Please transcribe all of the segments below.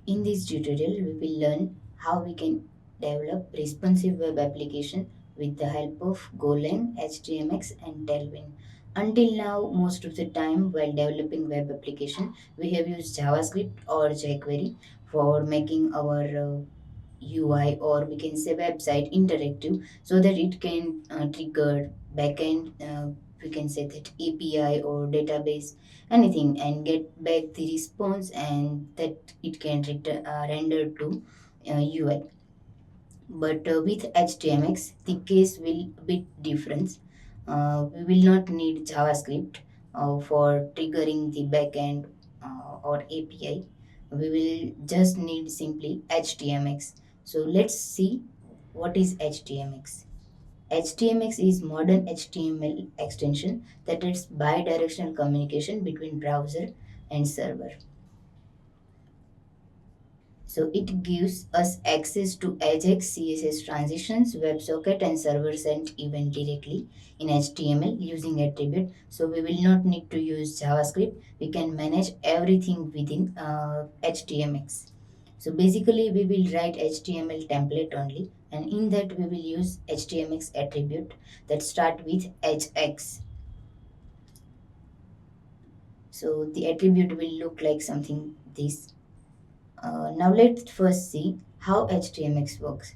In this tutorial, we will learn how we can develop responsive web application with the help of Golang, HDMX and Tailwind. Until now, most of the time while developing web application, we have used JavaScript or jQuery for making our UI, or we can say website interactive, so that it can trigger backend, we can say that API or database, anything, and get back the response, and that it can render to UI. But with HTMX, the case will bit different. We will not need JavaScript for triggering the backend or API. We will just need simply HTMX. So let's see what is HTMX. HTMX is modern HTML extension that is bi-directional communication between browser and server. So it gives us access to Ajax CSS transitions, WebSocket, and server-sent event directly in HTML using attribute. So we will not need to use JavaScript. We can manage everything within HTMX. So basically, we will write HTML template only, and in that we will use HTMX attribute that start with HX. So the attribute will look like something this. Now let's first see how HTMX works.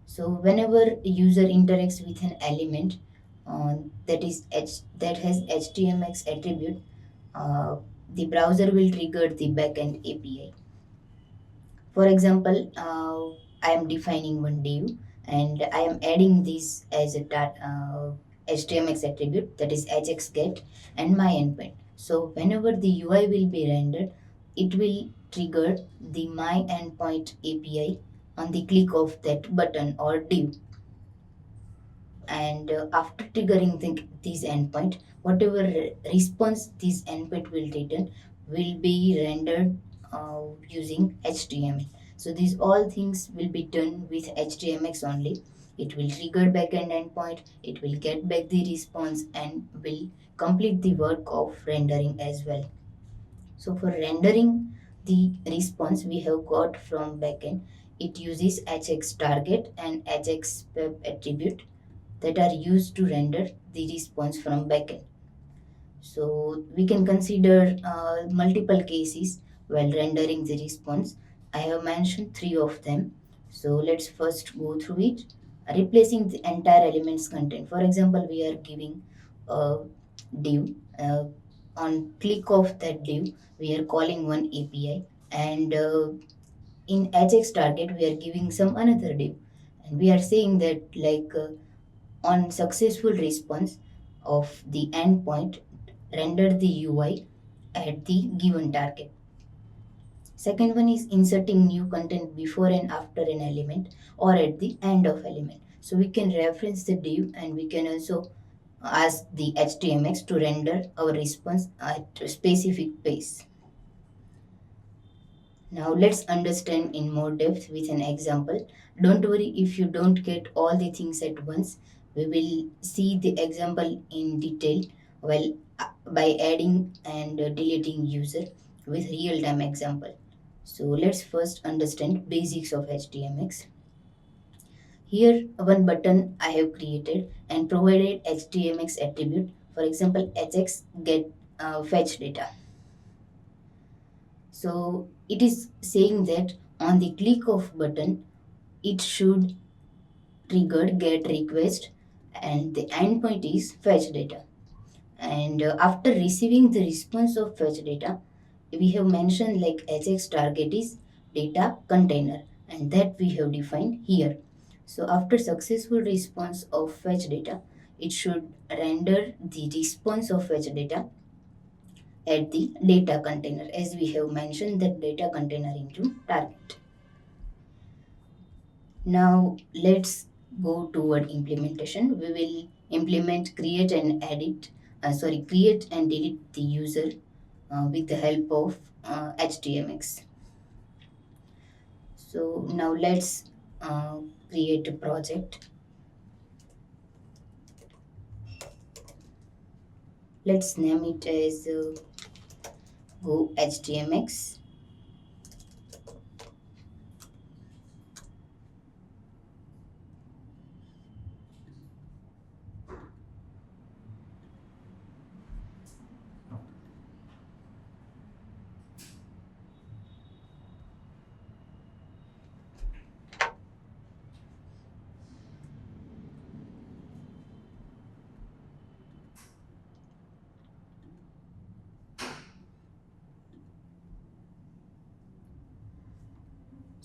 So whenever a user interacts with an element that has HTMX attribute, uh, the browser will trigger the backend API. For example, I am defining one div and I am adding this as a HTMX attribute, that is HXGet, and my endpoint. So whenever the UI will be rendered, it will trigger the my endpoint API on the click of that button or div. And after triggering this endpoint, whatever response this endpoint will return will be rendered using HTML. So these all things will be done with HTMX only. It will trigger backend endpoint, it will get back the response, and will complete the work of rendering as well. So for rendering the response we have got from backend, it uses hx target and hx web attribute that are used to render the response from backend. So we can consider multiple cases while rendering the response. I have mentioned three of them. So let's first go through it. Replacing the entire elements content. For example, we are giving a div. On click of that div, we are calling one API, and in Ajax target, we are giving some another div, and we are saying that like. On successful response of the endpoint, render the UI at the given target. Second one is inserting new content before and after an element or at the end of element. So we can reference the div, and we can also ask the HTMX to render our response at a specific pace. Now let's understand in more depth with an example. Don't worry if you don't get all the things at once. We will see the example in detail while by adding and deleting user with real-time example. So let's first understand basics of HTMX. Here one button I have created and provided HTMX attribute. For example, hx get fetch data. So it is saying that on the click of button, it should trigger get request, and the endpoint is fetch data. And after receiving the response of fetch data, we have mentioned like hx target is data container, and that we have defined here. So after successful response of fetch data, it should render the response of fetch data at the data container, as we have mentioned that data container into target. Now let's go toward implementation. We will implement create and delete the user with the help of HTMX. So now let's uh, create a project. Let's name it as Go HTMX.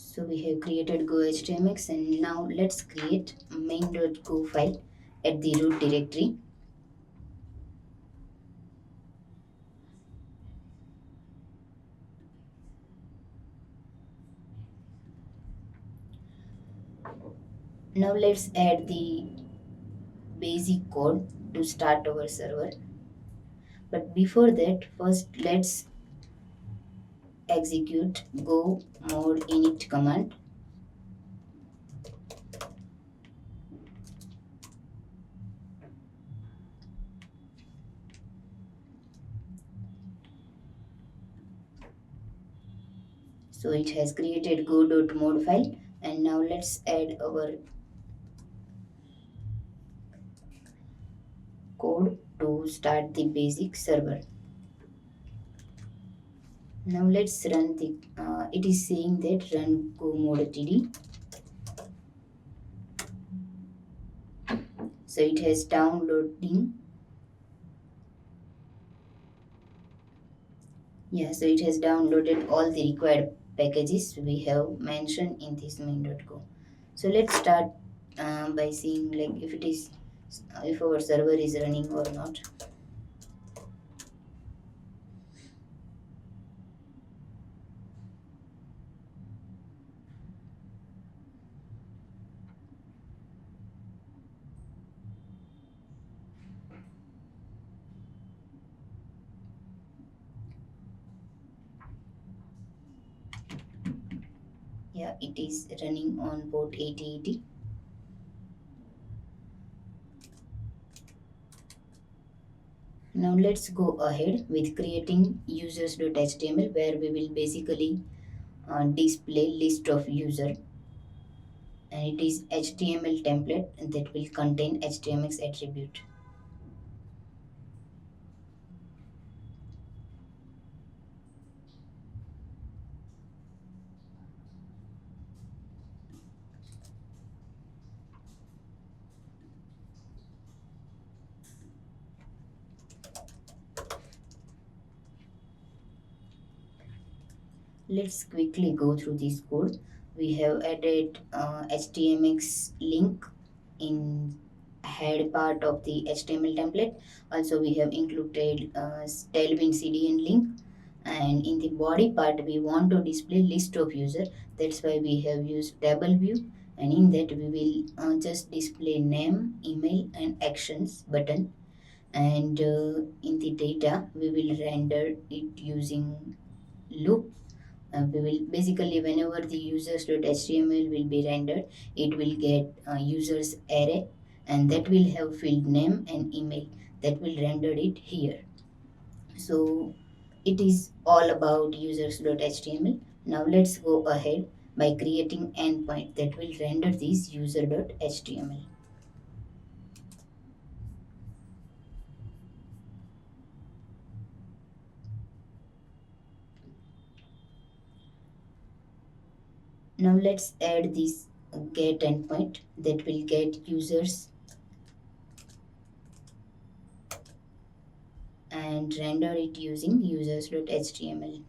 So we have created go htmx, and now let's create a main.go file at the root directory. Now let's add the basic code to start our server. But before that, first let's execute go mode init command. So it has created go.mode file, and now let's add our code to start the basic server. Now let's run the, it is saying that run go mode td. So it has downloading. Yeah, so it has downloaded all the required packages we have mentioned in this main.go. So let's start by seeing like if it is, if our server is running or not. Yeah, it is running on port 8080. Now let's go ahead with creating users.html, where we will basically display list of user, and it is HTML template that will contain HDMX attribute. Let's quickly go through this code. We have added HDMX link in head part of the HTML template. Also, we have included Tailwind CDN link, and in the body part, we want to display list of user. That's why we have used table view, and in that we will just display name, email, and actions button. And in the data, we will render it using loop. We will basically, whenever the users.html will be rendered, it will get users array, and that will have field name and email, that will render it here. So it is all about users.html. Now let's go ahead by creating endpoint that will render this user.html. Now let's add this get endpoint that will get users and render it using users.html.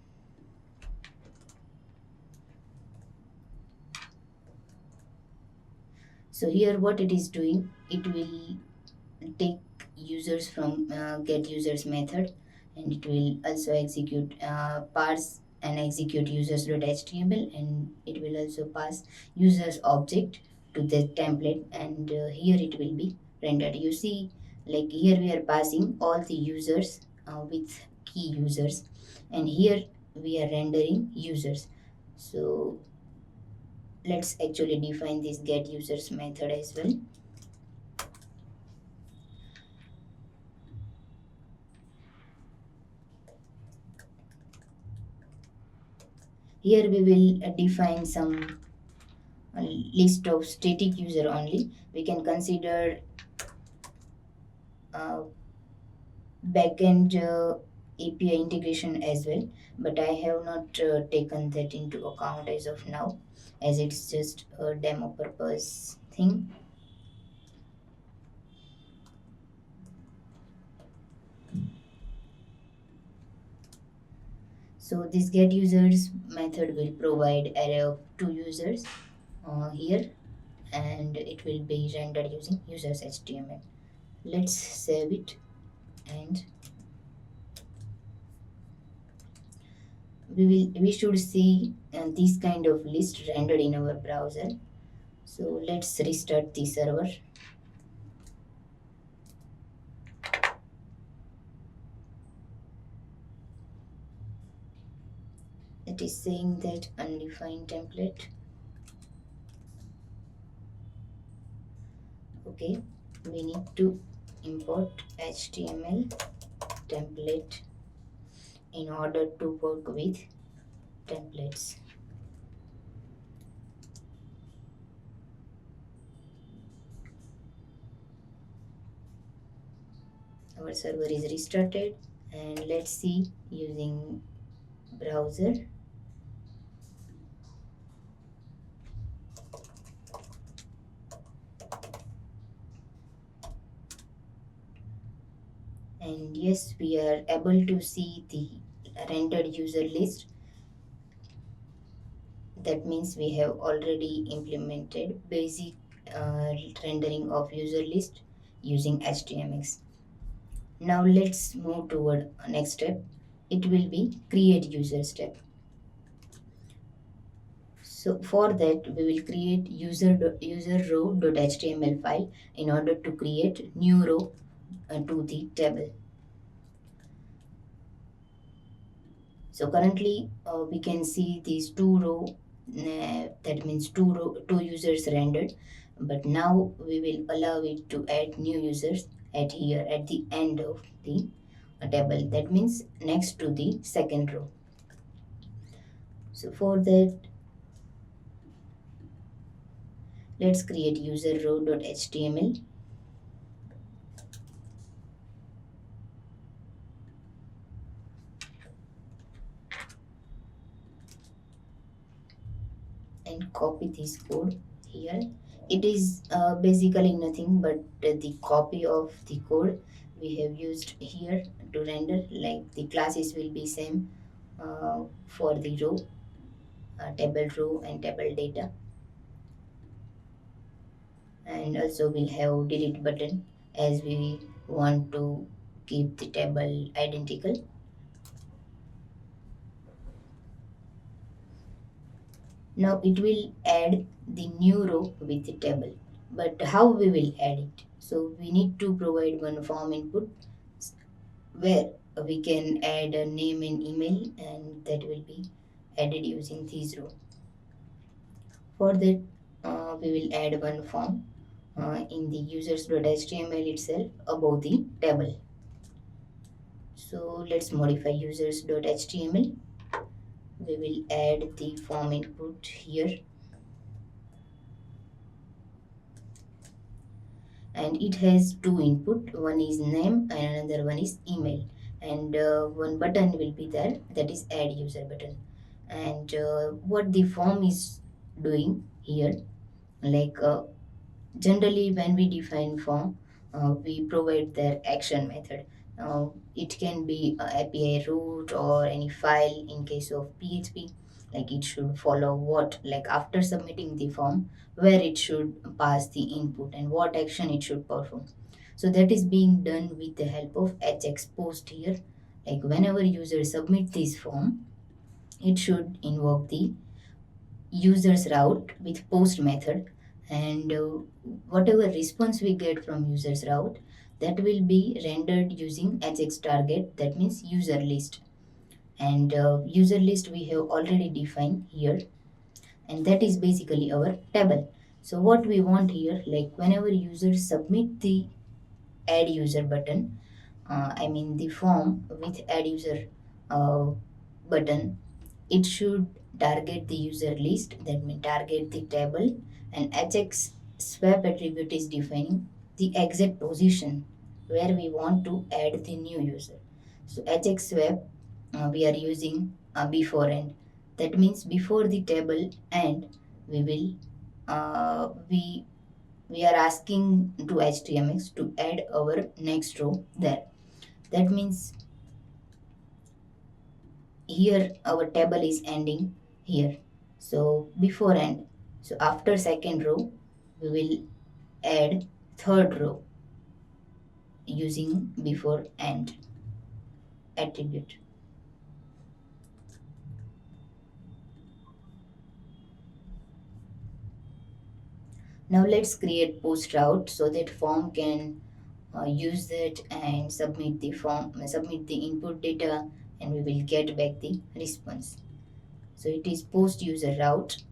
So here what it is doing, it will take users from get users method, and it will also execute parse and execute users.html, and it will also pass users object to the template, and here it will be rendered. You see, like here we are passing all the users with key users, and here we are rendering users. So let's actually define this get users method as well. Here we will define some list of static user only. We can consider uh, backend API integration as well, but I have not taken that into account as of now, as it's just a demo purpose thing. So this get users method will provide array of two users here, and it will be rendered using users HTML. Let's save it, and we should see this kind of list rendered in our browser. So let's restart the server. It is saying that undefined template. Okay, we need to import HTML template in order to work with templates. Our server is restarted, and let's see using browser. And yes, we are able to see the rendered user list. That means we have already implemented basic rendering of user list using HDMX. Now let's move toward next step. It will be create user step. So for that we will create user row.html file in order to create new row to the table. So currently we can see these that means two users rendered, but now we will allow it to add new users at here at the end of the table, that means next to the second row. So for that, let's create user row.html. And copy this code here. It is basically nothing but the copy of the code we have used here to render. Like the classes will be same for the row, table row and table data, and also we'll have delete button as we want to keep the table identical. Now it will add the new row with the table, but how we will add it? So we need to provide one form input where we can add a name and email, and that will be added using this row. For that, we will add one form in the users.html itself above the table. So let's modify users.html. We will add the form input here, and it has two input. One is name and another one is email, and one button will be there, that is add user button. And what the form is doing here, like generally when we define form, we provide their action method. It can be a API route or any file. In case of PHP, like it should follow what, like after submitting the form, where it should pass the input and what action it should perform. So that is being done with the help of hx post here. Like whenever user submit this form, it should invoke the users route with post method, and whatever response we get from users route, that will be rendered using hx target, that means user list. And user list we have already defined here, and that is basically our table. So what we want here, like whenever users submit the add user button, I mean the form with add user uh, button, it should target the user list, that means target the table. And hx swap attribute is defining the exact position where we want to add the new user. So hx swap we are using before end, that means before the table, and we will we are asking to HDMX to add our next row there. That means here our table is ending here, so before end, so after second row we will add third row using before end attribute. Now let's create post route so that form can use that and submit the input data, and we will get back the response. So it is post user route.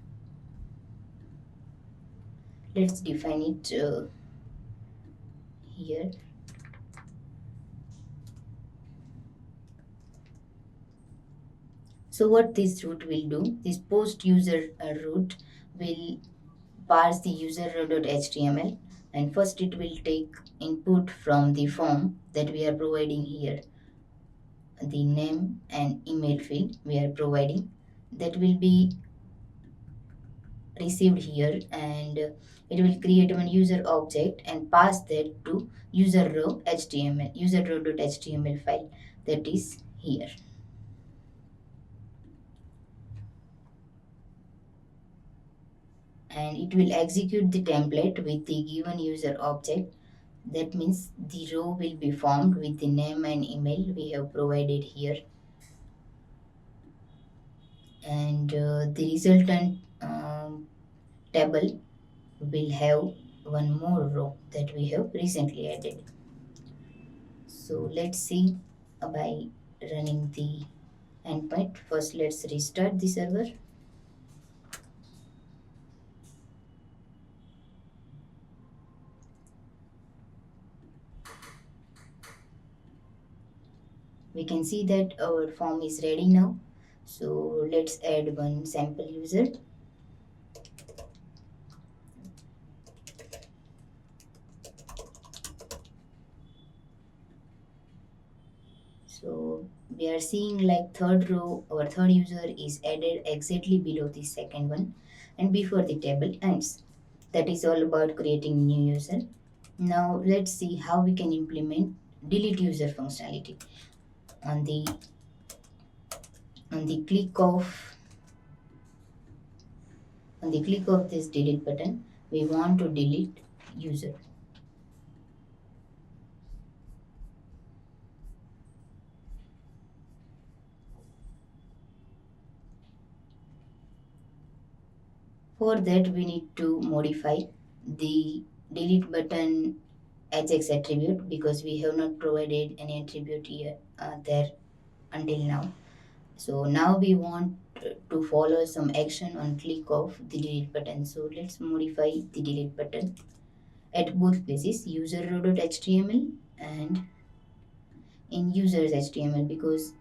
Let's define it here. So what this route will do, this post user route will parse the user.html, and first it will take input from the form that we are providing here, the name and email field we are providing, that will be received here, and it will create one user object and pass that to user row html user row.html file that is here, and it will execute the template with the given user object. That means the row will be formed with the name and email we have provided here, and the resultant table will have one more row that we have recently added. So let's see by running the endpoint. First, let's restart the server. We can see that our form is ready now. So let's add one sample user. So we are seeing like third row, our third user is added exactly below the second one and before the table ends. That is all about creating new user. Now let's see how we can implement delete user functionality. On the on the click of on the click of this delete button, we want to delete user. For that, we need to modify the delete button hx attribute because we have not provided any attribute here there until now. So now we want to follow some action on click of the delete button. So let's modify the delete button at both places, user row.html and in users HTML, because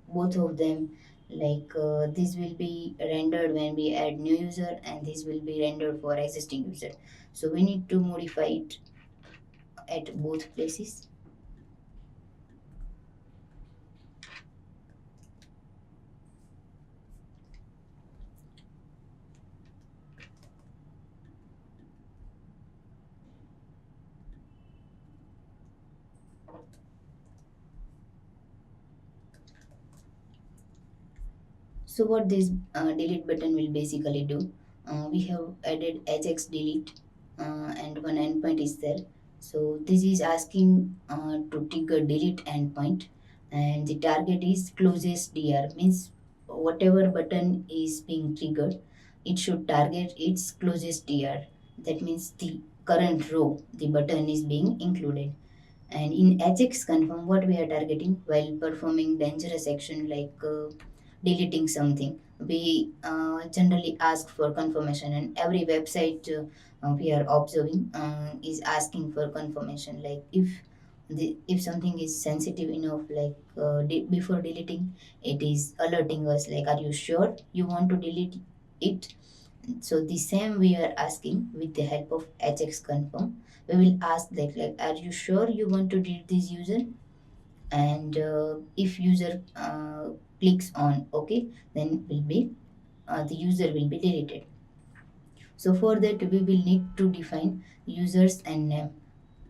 both of them like this will be rendered when we add new user and this will be rendered for existing user. So we need to modify it at both places. So what this delete button will basically do, we have added hx delete and one endpoint is there. So this is asking to trigger delete endpoint, and the target is closest dr, means whatever button is being triggered, it should target its closest dr. That means the current row the button is being included. And in hx confirm, what we are targeting while performing dangerous action like deleting something, we generally ask for confirmation, and every website we are observing is asking for confirmation, like if something is sensitive enough, like before deleting it is alerting us like, are you sure you want to delete it? So the same we are asking with the help of hx confirm. We will ask that like, are you sure you want to delete this user? And if user clicks on okay, then will be the user will be deleted. So for that we will need to define users and name.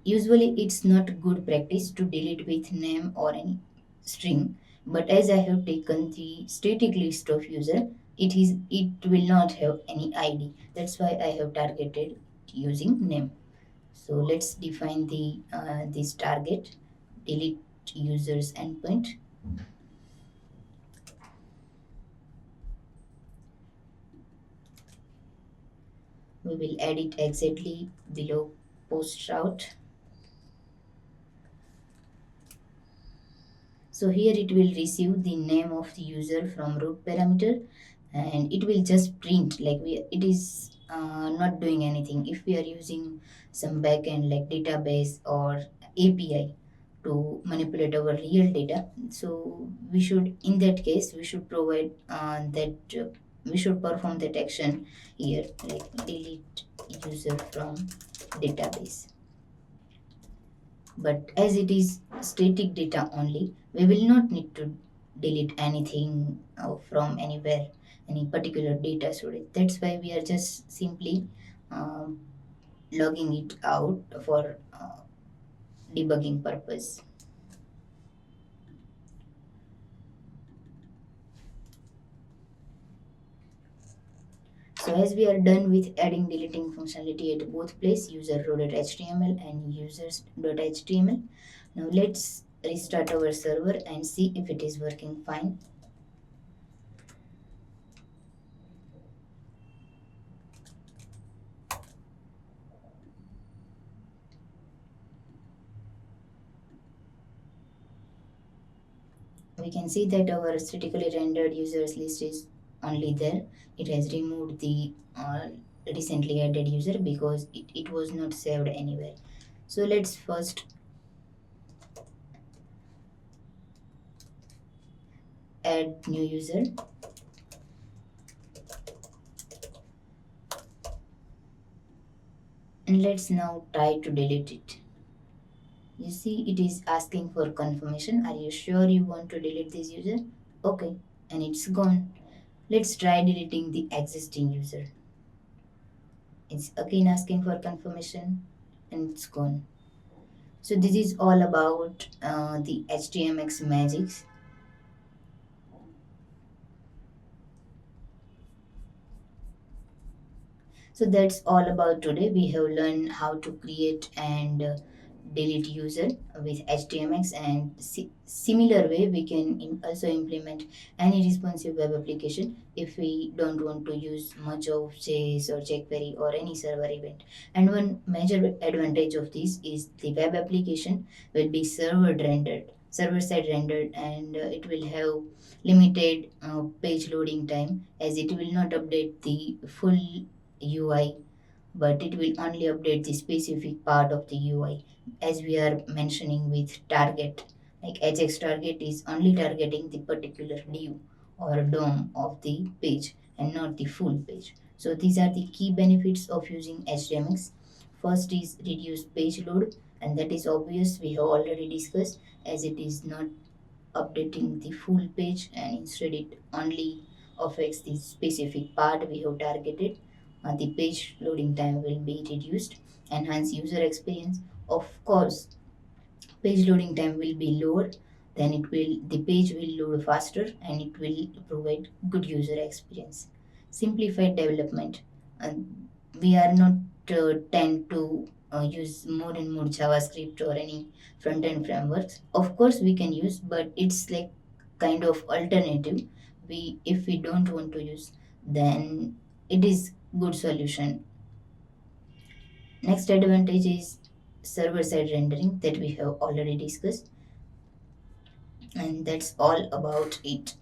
Usually it's not good practice to delete with name or any string, But as I have taken the static list of user, it will not have any ID. That's why I have targeted using name. So let's define the this target delete users endpoint. We will add it exactly below postroute. So here it will receive the name of the user from root parameter, and it will just print like it is not doing anything. If we are using some backend like database or API to manipulate our real data, so we should, in that case, we should provide that we should perform that action here, like delete user from database. But as it is static data only, we will not need to delete anything from anywhere, any particular data storage. That's why we are just simply um, logging it out for debugging purpose. So as we are done with adding deleting functionality at both place user row.html and users.html, now let's restart our server and see if it is working fine. We can see that our statically rendered users list is only there. It has removed the recently added user because it was not saved anywhere. So let's first add new user, and let's now try to delete it. You see it is asking for confirmation. Are you sure you want to delete this user? Okay, and it's gone. Let's try deleting the existing user. It's again asking for confirmation and it's gone. So this is all about the HDMX magics. So that's all about today. We have learned how to create and delete user with HDMX, and similar way we can also implement any responsive web application if we don't want to use much of Chase or jQuery or any server event. And one major advantage of this is the web application will be server side rendered, and it will have limited page loading time, as it will not update the full UI, but it will only update the specific part of the UI, as we are mentioning with target. Like HX target is only targeting the particular div or DOM of the page and not the full page. So these are the key benefits of using HDMX. First is reduced page load, and that is obvious, we have already discussed, as it is not updating the full page and instead it only affects the specific part we have targeted. The page loading time will be reduced. Enhance user experience. Of course, page loading time will be lower, then the page will load faster and it will provide good user experience. Simplified development. We are not tend to use more and more JavaScript or any front end frameworks. Of course we can use, but it's like kind of alternative. We If we don't want to use, then it is good solution. Next advantage is server side rendering that we have already discussed, and that's all about it.